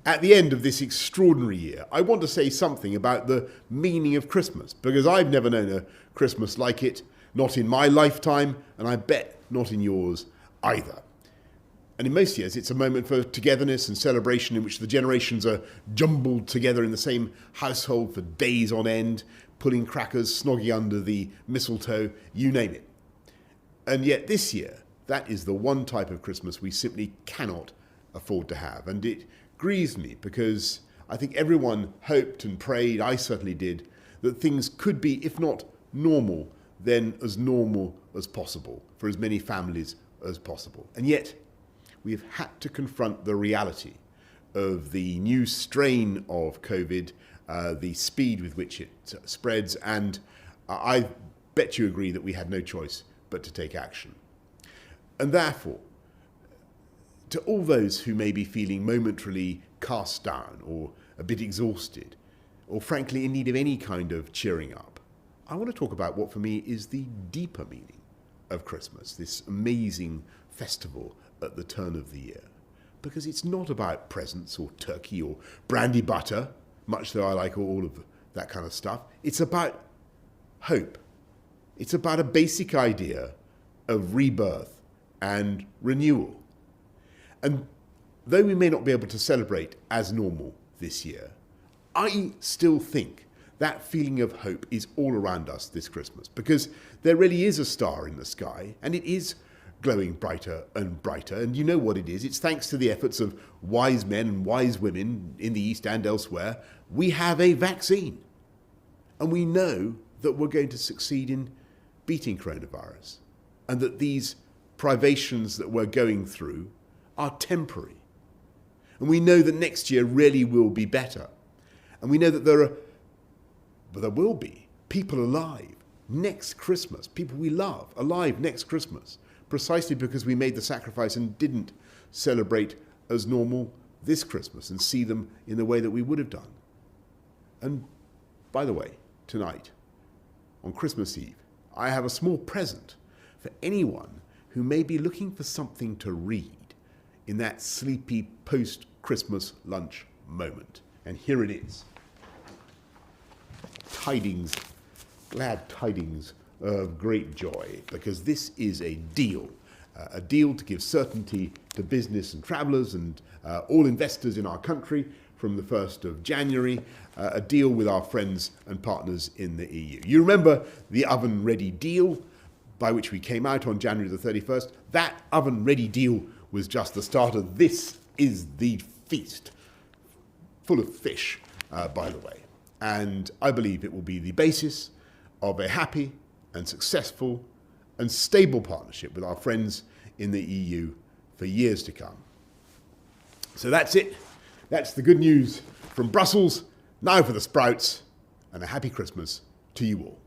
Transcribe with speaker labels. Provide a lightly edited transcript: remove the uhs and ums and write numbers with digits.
Speaker 1: At the end of this extraordinary year, I want to say something about the meaning of Christmas, because I've never known a Christmas like it, not in my lifetime, and I bet not in yours either. And in most years, it's a moment for togetherness and celebration in which the generations are jumbled together in the same household for days on end, pulling crackers, snogging under the mistletoe, you name it. And yet this year, that is the one type of Christmas we simply cannot afford to have. And it grieves me because I think everyone hoped and prayed, I certainly did, that things could be, if not normal, then as normal as possible for as many families as possible. And yet, we have had to confront the reality of the new strain of COVID, the speed with which it spreads, and I bet you agree that we had no choice but to take action. And therefore, to all those who may be feeling momentarily cast down or a bit exhausted, or frankly in need of any kind of cheering up, I want to talk about what for me is the deeper meaning of Christmas, this amazing festival at the turn of the year. Because it's not about presents or turkey or brandy butter, much though I like all of that kind of stuff. It's about hope. It's about a basic idea of rebirth and renewal. And though we may not be able to celebrate as normal this year, I still think that feeling of hope is all around us this Christmas, because there really is a star in the sky, and it is glowing brighter and brighter. And you know what it is. It's thanks to the efforts of wise men and wise women in the East and elsewhere. We have a vaccine. And we know that we're going to succeed in beating coronavirus, and that these privations that we're going through are temporary. And we know that next year really will be better. And we know that there will be people alive next Christmas, people we love alive next Christmas, precisely because we made the sacrifice and didn't celebrate as normal this Christmas and see them in the way that we would have done. And by the way, tonight, on Christmas Eve, I have a small present for anyone who may be looking for something to read in that sleepy post-Christmas lunch moment. And here it is. Tidings, glad tidings of great joy, because this is a deal to give certainty to business and travellers and all investors in our country from the 1st of January, a deal with our friends and partners in the EU. You remember the oven-ready deal by which we came out on January the 31st? That oven-ready deal was just the start of this is the feast, full of fish, by the way. And I believe it will be the basis of a happy and successful and stable partnership with our friends in the EU for years to come. So that's it. That's the good news from Brussels. Now for the sprouts, and a happy Christmas to you all.